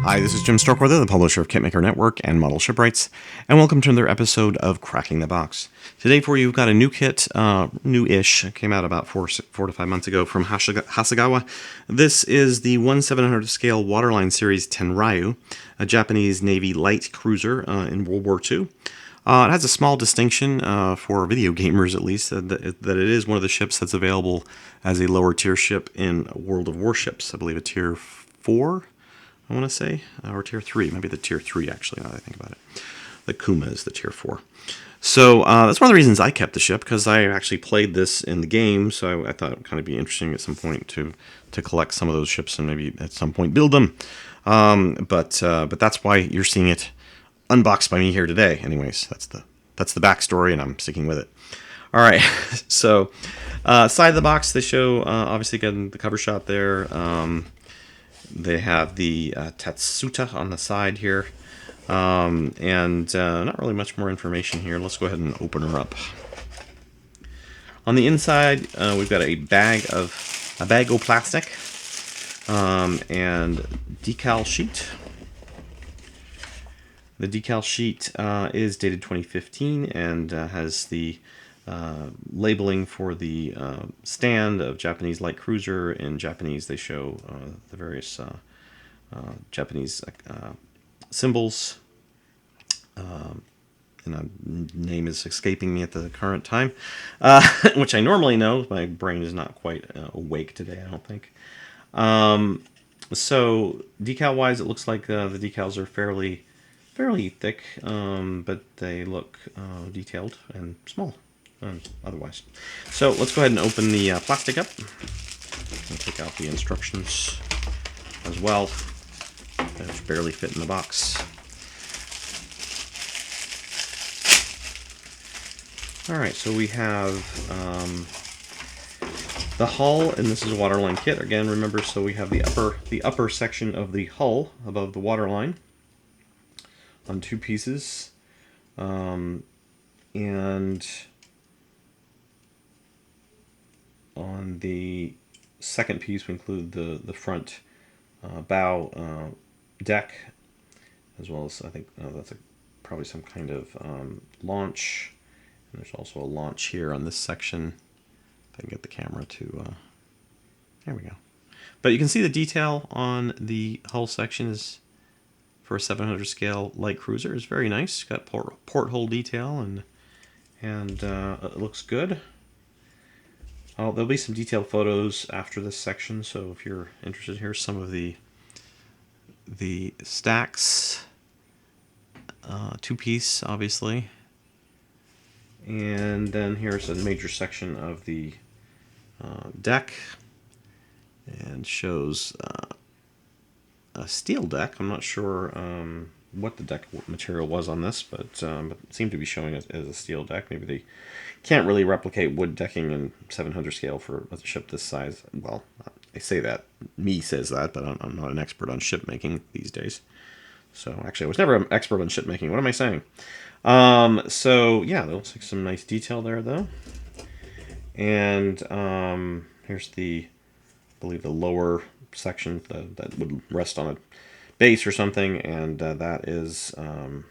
Hi, this is Jim Starkweather, the publisher of Kitmaker Network and Model Shipwrights, and welcome to another episode of Cracking the Box. Today for you, we've got a new kit, new-ish, came out about 4 to 5 months ago from Hasegawa. This is the 1/700 scale Waterline series Tenryu, a Japanese Navy light cruiser in World War II. It has a small distinction for video gamers, at least, that it is one of the ships that's available as a lower tier ship in World of Warships. I believe a tier 4. I want to say, or tier 3, maybe the tier 3 actually, now that I think about it. The Kuma is the tier 4. So that's one of the reasons I kept the ship, because I actually played this in the game, so I thought it would kind of be interesting at some point to collect some of those ships and maybe at some point build them. But that's why you're seeing it unboxed by me here today. Anyways, that's the backstory, and I'm sticking with it. All right, so side of the box, they show, obviously, again, the cover shot there. They have the Tatsuta on the side here, and not really much more information here. Let's go ahead and open her up. On the inside, we've got a bag of plastic and decal sheet. The decal sheet is dated 2015 and has the labeling for the stand of Japanese light cruiser. In Japanese, they show the various Japanese symbols. And a name is escaping me at the current time, which I normally know. My brain is not quite awake today, I don't think. So decal-wise, it looks like the decals are fairly thick, but they look detailed and small. Otherwise. So let's go ahead and open the plastic up. I'll take out the instructions as well, which barely fit in the box. Alright, so we have the hull, and this is a waterline kit. Again, remember, so we have the upper section of the hull above the waterline on 2 pieces. And on the second piece, we include the front bow deck, as well as, I think that's probably some kind of launch. And there's also a launch here on this section. If I can get the camera to, there we go. But you can see the detail on the hull section is, for a 700 scale light cruiser, is very nice. Got porthole detail, and it looks good. There'll be some detailed photos after this section, so if you're interested, here's some of the stacks. 2-piece, obviously. And then here's a major section of the deck, and shows a steel deck. I'm not sure what the deck material was on this, but it seemed to be showing it as a steel deck. Maybe they can't really replicate wood decking in 700 scale for a ship this size. Well, I say that, me says that, but I'm not an expert on ship making these days. So actually, I was never an expert on ship making. What am I saying? So yeah, there looks like some nice detail there, though. And here's I believe the lower section that would rest on a base or something, and that is, I'm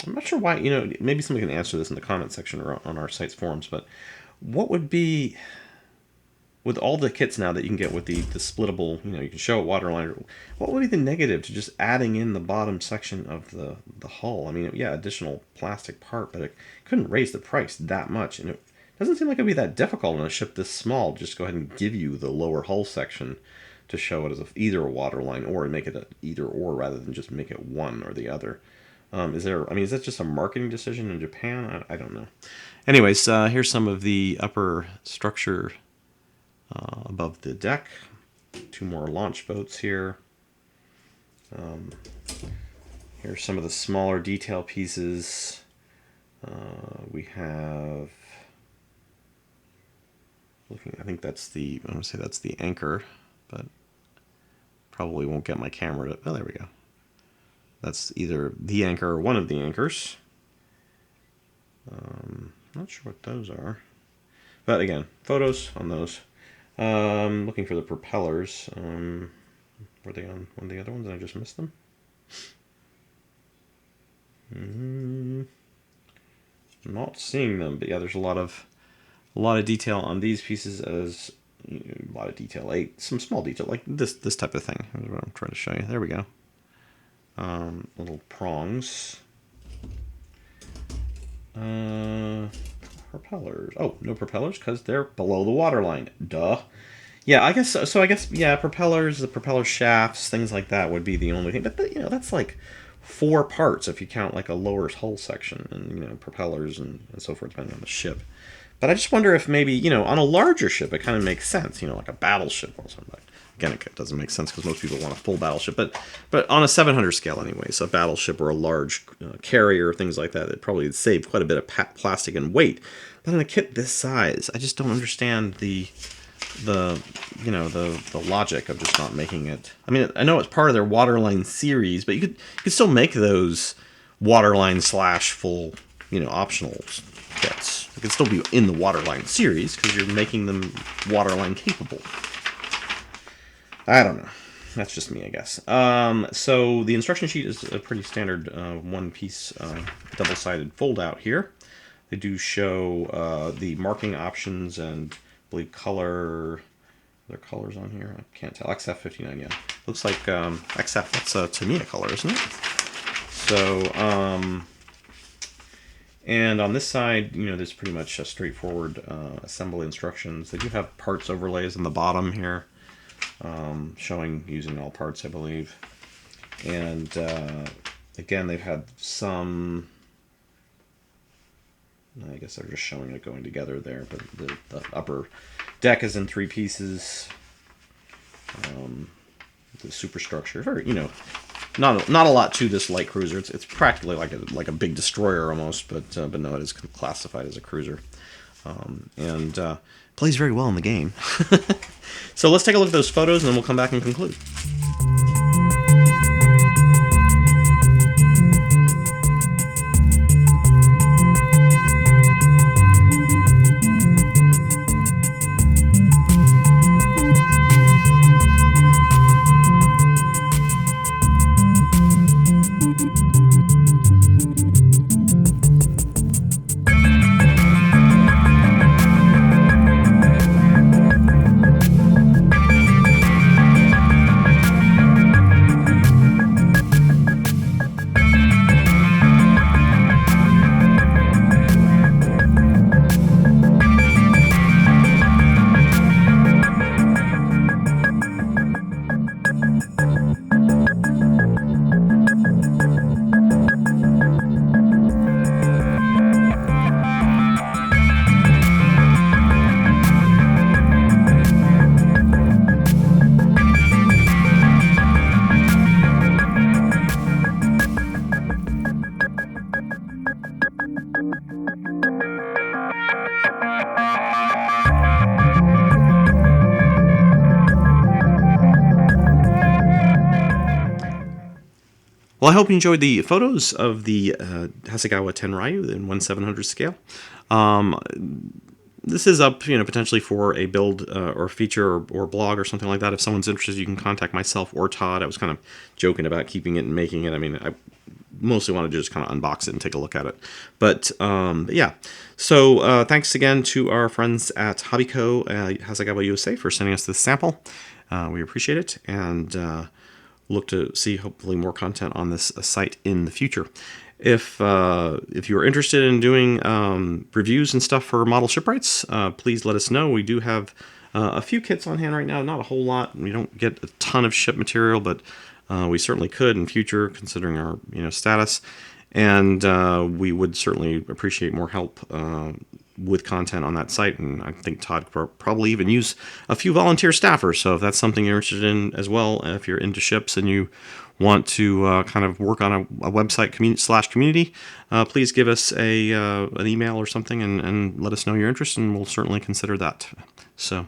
not sure why, maybe somebody can answer this in the comment section or on our site's forums, but what would be, with all the kits now that you can get with the splittable, you can show a waterline, what would be the negative to just adding in the bottom section of the hull? I mean, yeah, additional plastic part, but it couldn't raise the price that much, and it doesn't seem like it'd be that difficult on a ship this small. Just go ahead and give you the lower hull section to show it as either a waterline or make it a either or rather than just make it one or the other. Is that just a marketing decision in Japan? I don't know. Anyways, here's some of the upper structure above the deck. 2 more launch boats here. Here's some of the smaller detail pieces. We have, I think that's I want to say that's the anchor, but probably won't get my camera to, oh, there we go. That's either the anchor or one of the anchors. Not sure what those are. But again, photos on those. Looking for the propellers. Were they on one of the other ones and I just missed them? Not seeing them, but yeah, there's a lot of detail on these pieces, as a lot of detail, some small detail like this type of thing. That's what I'm trying to show you. There we go. Little prongs. Propellers. Oh, no propellers because they're below the waterline. Duh. Yeah, I guess so. I guess yeah, propellers, the propeller shafts, things like that would be the only thing. But that's like 4 parts if you count like a lower hull section and propellers and so forth depending on the ship. But I just wonder if maybe on a larger ship it kind of makes sense. Like a battleship or something. Again, it doesn't make sense because most people want a full battleship. But on a 700 scale anyway, so a battleship or a large carrier, things like that, it probably save quite a bit of plastic and weight. But in a kit this size, I just don't understand the logic of just not making it. I mean, I know it's part of their Waterline series, but you could still make those Waterline / full optional kits. It could still be in the Waterline series because you're making them Waterline capable. I don't know. That's just me, I guess. So the instruction sheet is a pretty standard one-piece double-sided fold-out here. They do show the marking options and I believe color. Are there colors on here? I can't tell. XF59, yeah. Looks like XF. That's a Tamiya color, isn't it? So, and on this side, there's pretty much a straightforward assembly instructions. They do have parts overlays on the bottom here. Showing using all parts, I believe. And again, they've had some. I guess they're just showing it going together there, but the upper deck is in 3 pieces. The superstructure, very not a lot to this light cruiser. It's practically like a big destroyer almost, but no, it is classified as a cruiser, and plays very well in the game. So let's take a look at those photos, and then we'll come back and conclude. Well, I hope you enjoyed the photos of the Hasegawa Tenryu in 1/700 scale. This is up, potentially for a build or feature or blog or something like that. If someone's interested, you can contact myself or Todd. I was kind of joking about keeping it and making it. I mean, I mostly wanted to just kind of unbox it and take a look at it. But yeah, so thanks again to our friends at Hobbyco Hasegawa USA for sending us this sample. We appreciate it, and look to see hopefully more content on this site in the future. If you're interested in doing reviews and stuff for model shipwrights, please let us know. We do have a few kits on hand right now, not a whole lot. We don't get a ton of ship material, but we certainly could in future, considering our status. And we would certainly appreciate more help with content on that site. And I think Todd probably even use a few volunteer staffers. So if that's something you're interested in as well, if you're into ships and you want to kind of work on a website community, please give us an email or something and let us know your interest, and we'll certainly consider that. So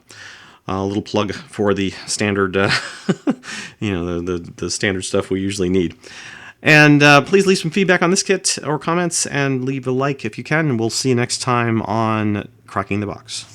a little plug for the standard, the standard stuff we usually need. And please leave some feedback on this kit or comments, and leave a like if you can, and we'll see you next time on Cracking the Box.